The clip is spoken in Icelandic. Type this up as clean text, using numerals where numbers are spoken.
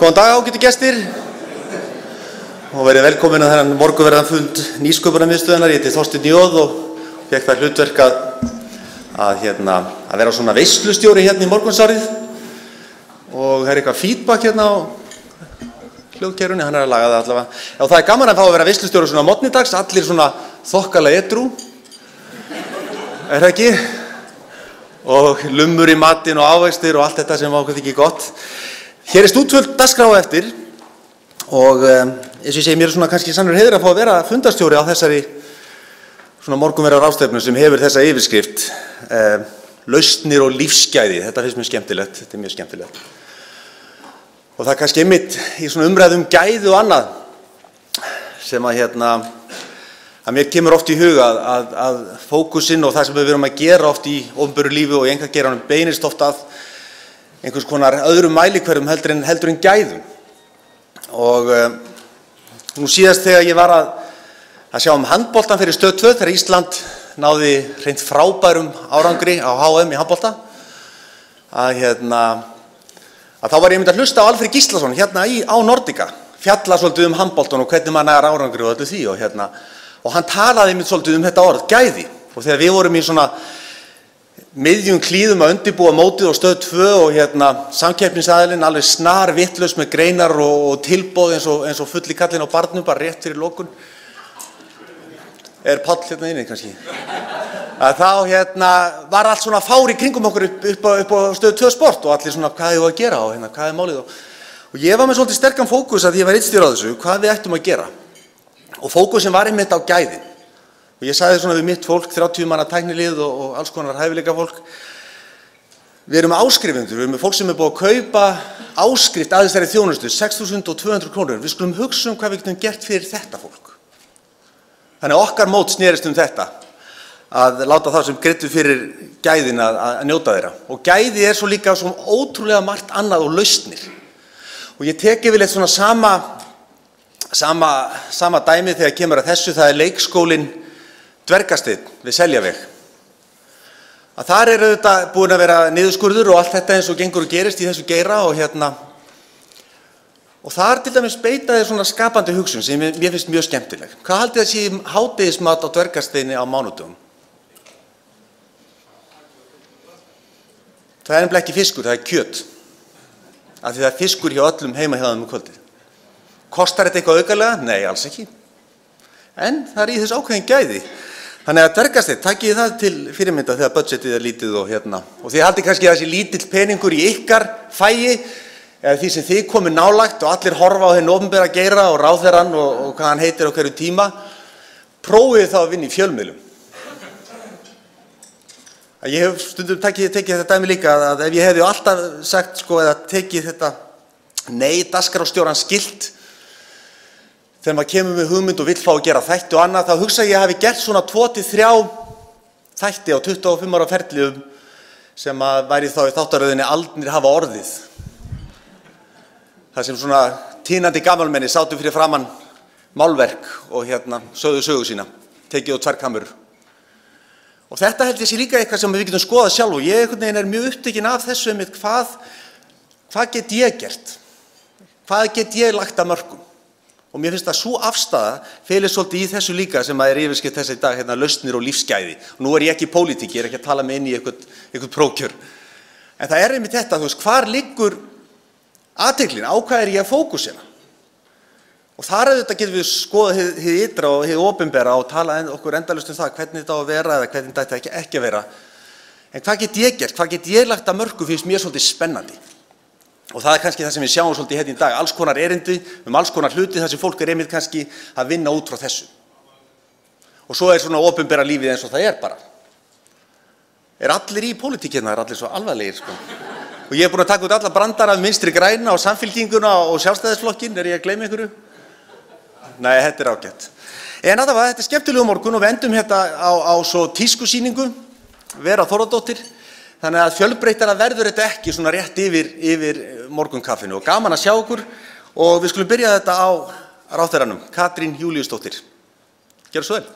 Góðan dag ágætu gestir og verið velkomin að þennan morgunverðan fund Nýsköpunarmiðstöðvarinnar. Ég heiti Þorsteinn Jóð og fékk það hlutverk að vera svona veislustjóri hérna í morgunsárið og það eitthvað feedback hérna á hljóðkerfinu, hann að laga það allavega. Já, það gaman að fá að vera veislustjóri svona á morgni dags, allir svona þokkalega edrú, það ekki? Og lummur í matinn og ávextir og allt þetta sem ákveð ekki gott. Hér stútvöld dagskrá eftir og eins og ég segi, mér svona kannski sannur heiður að fá að vera fundarstjóri á þessari svona morgunverðar ráðstefnu sem hefur þessa yfirskrift lausnir og lífsgæði. Þetta finnst mér skemmtilegt, þetta mjög skemmtilegt. Og það kannski einmitt í svona umræðum gæði og annað sem að mér kemur oft í huga að fókusinn og það sem við erum að gera oft í opinberu lífi og í einkageiranum beinist oft að einhvers konar öðrum mælikvörðum heldur en gæðum. Og nú síðast þegar ég var að sjá handboltan fyrir Stöð 2 þegar Ísland náði hreint frábærum árangri á HM í handbolta að þá var ég að hlusta á Alfred Gíslason hérna á Nordica, fjalla svolítið handboltan og hvernig maður nægar árangri og öllu því og hann talaði mér svolítið þetta orð, gæði. Og þegar við vorum í svona miðjum klíðum að undirbúa mótið á Stöð 2 og samkeppnisaðilinn alveg snar vitlaus með greinar og tilboð eins og fulli kallinn á barnum bara rétt fyrir lokun. Páll hérna inni kannski? Að þá var allt svona fár í kringum okkur upp á Stöð 2 Sport og allir svona hvað eigum við að gera og hvað málið og ég var með svolítið sterkan fókus að ég var ritstjóri á þessu, hvað við ættum að gera. Og fókusin var einmitt á gæðin. Og ég sagði svona við mitt fólk, 30 manna tæknilið og alls konar hæfileika fólk. Við erum áskrifendur, við erum með fólk sem búið að kaupa áskrift að þessari þjónustu, 6.200 krónur. Við skulum hugsa hvað við getum gert fyrir þetta fólk. Þannig að okkar mót snerist þetta, að láta þá sem greiddu fyrir gæðin að njóta þeirra. Og gæði svo líka svo ótrúlega margt annað og lausnir. Og ég tek yfirleitt svona sama dæmi þegar kemur að þessu, það leikskólinn Dvergasteinn við Seljaveg. Að þar þetta búin að vera niðurskurður og allt þetta eins og gengur og gerist í þessu geira og þar til dæmis beitaði svona skapandi hugsun sem mér finnst mjög skemmtileg. Hvað haldið að sé hádegismat á Dvergasteini á mánudögum? Það nefnilega ekki fiskur, það kjöt. Af því það fiskur hjá öllum heima hjá þeim kvöldið. Kostar þetta eitthvað aukalega? Nei, alls ekki. En það í þess ákveðin gæði. Þannig að Dvergasteinn, takið það til fyrirmynda þegar budgetið lítið og Og þið haldið kannski að þessi lítill peningur í ykkar fæi, eða því sem þið komið nálægt og allir horfa á hinn opinbera geira og ráðherrann og hvað hann heitir á hverju tíma, prófið þá að vinna í fjölmiðlum. Ég hef stundum tekið þetta dæmi líka að ef ég hefði alltaf sagt eða tekið þetta dagskrárstjóran skilt þegar maður kemur með hugmynd og vill fá að gera þætti og annað, þá hugsa ég að hafi gert svona 2-3 þætti á 25 ára ferli sem að væri þá í þáttaröðinni Aldnir hafa orðið. Það sem svona tínandi gamalmenni sátu fyrir framan málverk og sögðu sögu sína, tekið á 2 kamerur. Og þetta held ég sé líka eitthvað sem við getum skoðað sjálf og ég mjög upptekinn af þessu hvað get ég gert? Hvað get ég lagt að mörkum? Og mér finnst að svo afstaða felist svolítið í þessu líka sem að yfirskrift þess í dag, lausnir og lífsgæði. Og nú ég ekki í pólitík, ég ekki að tala mig inn í eitthvað prókjör. En það einmitt þetta, hvar liggur athyglin, á hvað ég að fókusina? Og þar getum við skoðað hið ytra og hið opinbera og tala okkur endalaust það, hvernig þetta á að vera eða hvernig þetta ekki að vera. En hvað get ég gert, hvað get ég lagt að mörkum finnst mér svolítið spennandi. Og það kannski það sem við sjáum svolítið hérna í dag, alls konar erindi, alls konar hluti þar sem fólk einmitt kannski að vinna út frá þessu. Og svo svona opinbera lífið eins og það bara. Allir í pólitík allir svo alvarlegir, Og ég búin að taka út alla brandara af Vinstri græna og Samfylkinguna og Sjálfstæðisflokkinn, ég að gleyma einhverju? Nei, þetta ágætt. En þetta skemmtilegu morgun og við endum á svo tískusýningu, Vera Þórðardóttir. Þannig að fjölbreyttara verður þetta ekki svona rétt yfir morgunkaffinu og gaman að sjá okkur og við skulum byrja þetta á ráðherranum, Katrín Júlíusdóttir. Gjörðu svo vel.